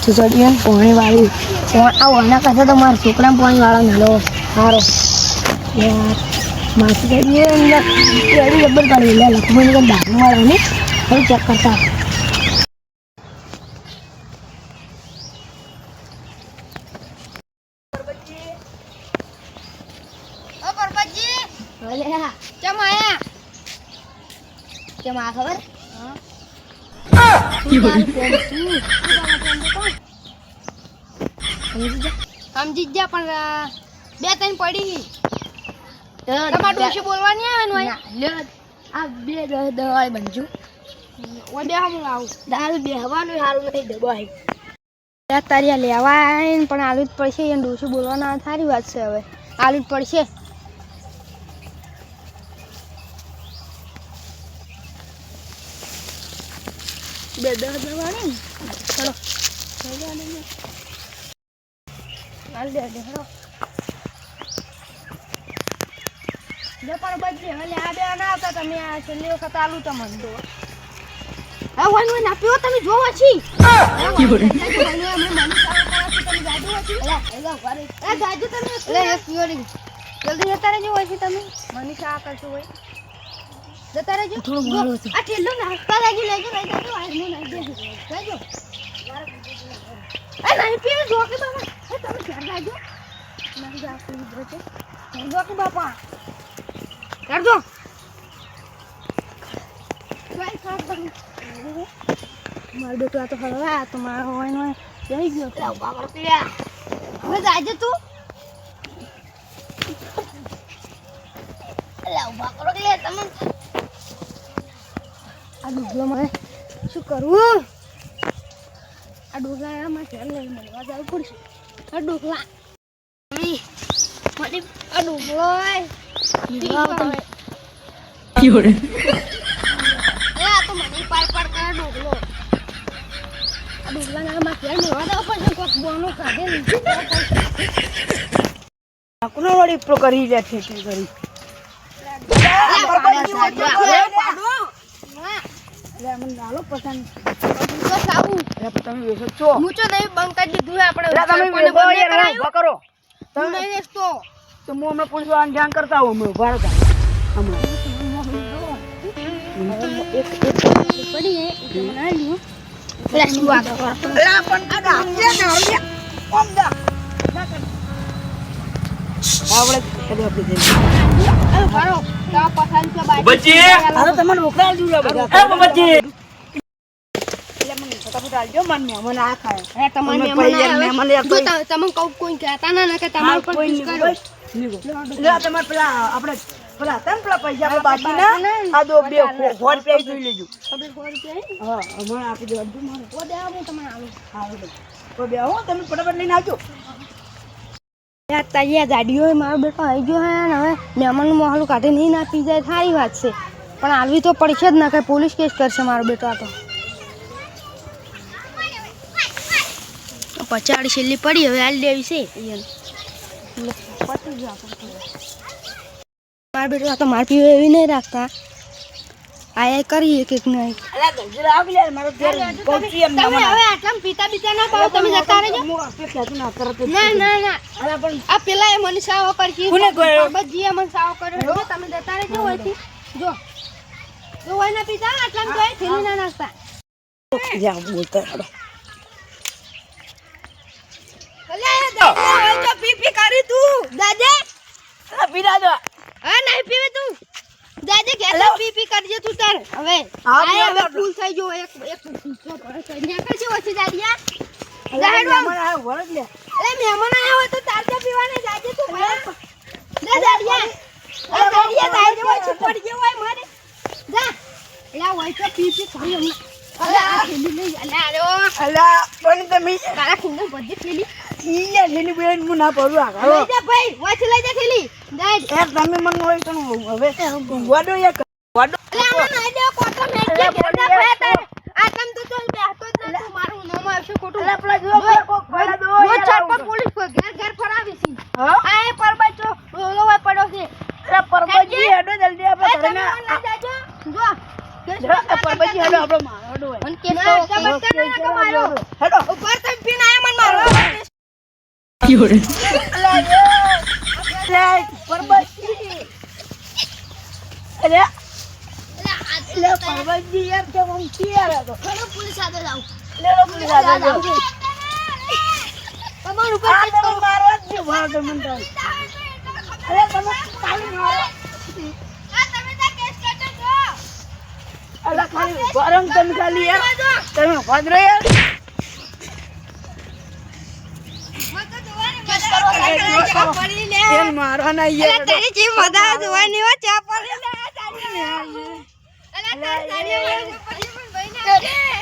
માથું ચડ્યું પાણી વાળી આના કરતા તો મારા છોકરાને પાણી વાળા મેળો સારો યાર માથું ચડ્યું જબર કાઢી લે લખમણ દારૂ વાળાને હવે ચેક કરતા ખબર સમજી જા પણ બે ત્રણ પડી તમારે ડોશી બોલવાની આવે ને આ બે દવાઈ બનજો બે હું આવું દારૂ બેહવાનું સારું નથી દબાઈ તારી લેવાય પણ આલુ જ પડશે એને ડોશી બોલવાના સારી વાત છે હવે આલુ જ પડશે બે દવાઈ ચલો હાલ દે હેડો પર બદલી હવે આ બે ના આવતા તમે આ છેલ્લી વખત આલુ તમને દો હવે વન આપ્યો તમે જોવા છી જલ્દી જતા રહેજો હોય છે તમે મનીષા કરશો હોય જતા રહેજો થોડું મોડું છે આ ઠેલો નાસ્તા લાગી લેજો લઈ જજો આજનું નાઈ દેજો લેજો એ નહીં પીવે જો કે બાબા એ તમે ઘર લાગજો મારી જાત લીધો છે જો કે બાપા કરજો ટ્રાય કર દઉં માર બેટો આ તો હળવા તો મારો હોય ને જઈ ગયો લાવ બાબા પીયા હવે જાજે તું લાવ બાપરો લે તમે આ ડોગલો મને શું કરવું આ ડોગલા માં ચાલ લઈ મળવા જવું પડશે આ ડોગલા મને આ ડોગલો ક્યોરે એ આ તો મને પાર પાર કરે ડોગલો આ ડોગલા ના માં ચાલ મળવા જવું પડશે કોક બોનો કાઢે કોનો વળી પ્રો કરી લે છે કરી મને ગાલો પસંદ તો સાવું તમે વેસો છો હું તો નહીં બંધ કરી દીધું આપણે તમે વેસો કરો તમે નહીં વેચતો તો હું હમણાં પોલીસ વાળાને ધ્યાન કરતા હું ભારત હમણાં એક પડી હે એક બના લ્યો લે શું વાત કરો લા પણ આ સમજે ને હવે કોમ દા ના કર આવડે કદે આપી દે એ ભારો તા પસંદ છે બાઈ બચ્ચી અરે તમને મોકલા દઉં બધા એ બચ્ચી એટલે મને ફટાફટ આલજો મને આ ખાય અરે તમને મહેમાન જો તમે કોઈ કહેતા ના કે તમાર પર પૂછ કરો લે તમાર પેલા આપણે પેલા તમ પેલા પૈસા આપણે બાકી ના આ દો બે 4 રૂપિયા જોઈ લેજો 4 રૂપિયા હા હમણાં આપી દો અડધું મારે ઓ દે હું તમને આલું હા તો બે હો તમે ફટાફટ લઈને આવજો યાર તારી ગાડીઓ મારો બેટો આવી ગયો હે ને હવે મહેમાનનું મોહલું કાઢી નહીં ના પી જાય સારી વાત છે પણ આલવી તો પડશે જ ના કઈ પોલીસ કેસ કરશે મારો બેટો આ તો પચાડી છેલ્લી પડી હવે હાલ દેવી છે મારો બેટો આ તો માર પીવે એવી નહીં રાખતા આ કરીએ એક નહીં પીતા બીતા ના પાવ તમે જતા રહેજો ના આ પેલા એ મને સાવ કરશી બજી મને સાવ કર્યો તમે જતા રહેજો હોયથી જો હોય ના પીતા આટલા જોઈ થેલી ના નાખતા પી કરી તું દાદા પીડા દો હા નહીં પીવે તું દાદા કે પી કરજે તું તાર હવે હવે ફૂલ થઈ જો એક ન્યા કરજે ઓછી દાદિયા મહેમાન આવ્યો વળગ લે અરે મહેમાન આવ્યો હોય તો તાર ચા પીવાને જાજે તું દાદિયા તાર જે ઓછી પડી ગયો હોય મારે જા એલા હોય તો પી કરી હમણાં અલા થેલી લઈ અલા પણ તમે કાળા ખુંદો બધી થેલી ઈયા થેલી બેન મુ ના પડું આ લઈ જા ભાઈ વાંચ લઈ જા થેલી દાદ એ તમે મન હોય તો હવે વાડો એક વાડો અલા ના દે કોટો મેક કે ગરડા ભાઈ તાર આ તમ તો ચલ બેહતો જ ન તું મારું નામ આવશે ખોટું અલા પેલા જો કોક ભડા દો છાપા પોલીસ કો ઘર ફરાવી છે હા આ એ પરબાચો ઓલો હોય પડ્યો છે અલા પરબાજી હેડો જલ્દી આપણે ઘરે ના જાજો જો પરબાજી હેડો આપણો મારો હોય મન કે ના મારો હેડો ઉપર તમ પીને પરબતજી યાર કે હું ક્યાં હતો પોલીસ સાથે જાવ લેલો પોલીસ સાથે જાવ તમારું ઉપર મારવા જ ભાગ મંડળ અરે તમે કાલી મારો આ તમે તા કેસ કરતો છો અલા ખાલી ગરમ તમે ખાલી યાર તમે ભદ્ર યાર કેસ કરો ચા પડી લે એન મારો ના યાર અલા તારી જે મજા જોવાની હો ચા પડી લે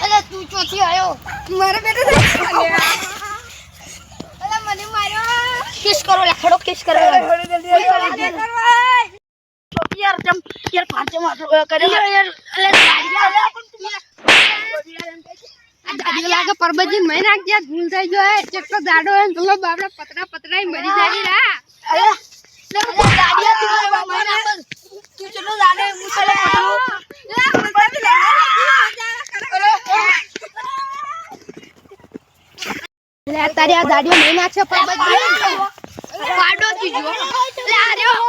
અલા તું ચોથી આયો મારા બેટા અલા મને માર્યો કિસ કરો લે ખડો કિસ કરો થોડી જલ્દી યાર જમ યાર પાંચે માં કરે યાર અલા ગાડી પણ તું આ ગાડી લાગે પરબતજી મય નાખ દે ભૂલ થઈ ગયો હે ચક્કો દાડો હે તો બાપડા પતરા મરી જાય રા અલા ગાડી તું મય નાખ તું ચલો દાડે મુસલે લે તારી આ ગાડીઓ નહીં નાખશે પરબતજી પાડો દીજો લે આર્યો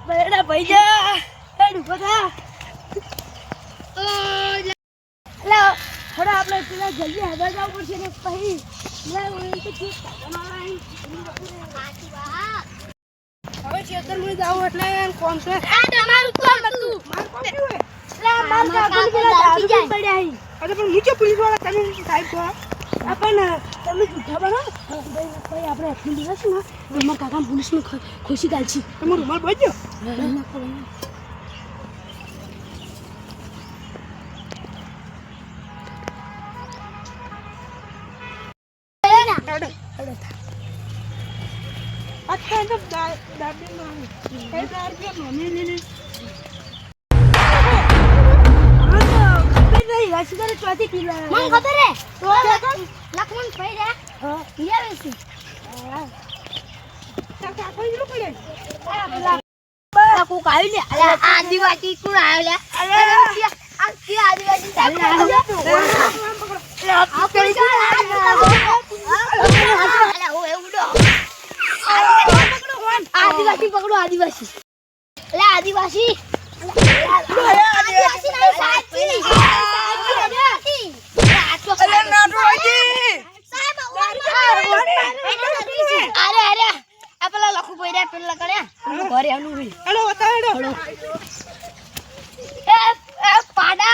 બેડા ભૈયા હેડ ઉભા લા થોડા આપણે પેલા જલ્દી હદા જાવ પડશે ને પછી લે ઓય તો ઠીક હવે ખેતર માં જાવ એટલે કોમ છે આ તમારું કોમ હતું માર કોમ શું હે લા માર કાકા પેલા દારૂ પી પડ્યા હી અરે પણ નીચે પોલીસ વાળા તમે સાહેબ છો આપણ તમે જૂઠા બનો ભાઈ આપણે આટલી દિવસ ને મારા કાકા પોલીસ માં ખુશી ગાલછી તમારો રૂમાલ બોજો अच्छा तो दादी मां है दार के मम्मी ने खबर नहीं राशिदार चौथी किलो मन खबर है तो लखमन भाई रे हां ये वैसी क्या कोई लो पड़े को काई ले आदिवासी कोण आले अरे आदिवासी आदिवासी पकड़ो आदिवासी ले आदिवासी आदिवासी नहीं साथी अरे नाटोजी साहब अरे अरे आपला लखू पहिले पेला करे घरे आनु रे हेलो बता हेलो ए पाडा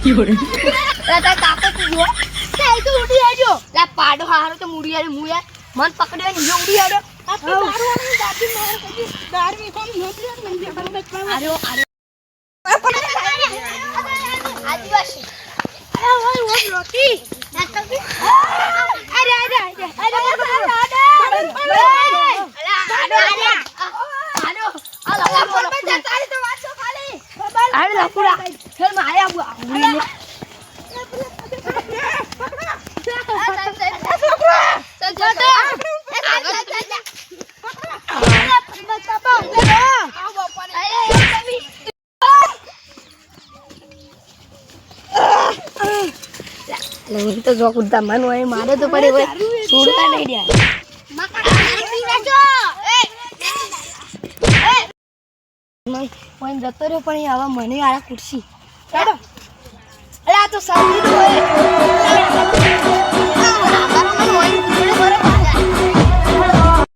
योरे राता काको तू जो તે તો ઉડી આજો લા પાડો હારો તો મુડી આરે મુયા મન પકડે ને જો ઉડી આડો આ તો મારું આની દાદી માર કદી દાર મી કોમ નોકરી મંજે બરબત આર્યો આદિવાસી અરે ઓય ઓ રોકી અરે અરે લખુડા ફેર માં આયા નહીં તો જો કુદતા મન હોય મારે તો પડે હોય છોડતા નહીં રહ્યા કોઈ જતો રહ્યો પણ હવે મને આળા ખુરશી ચાલો અરે આ તો સાંભળી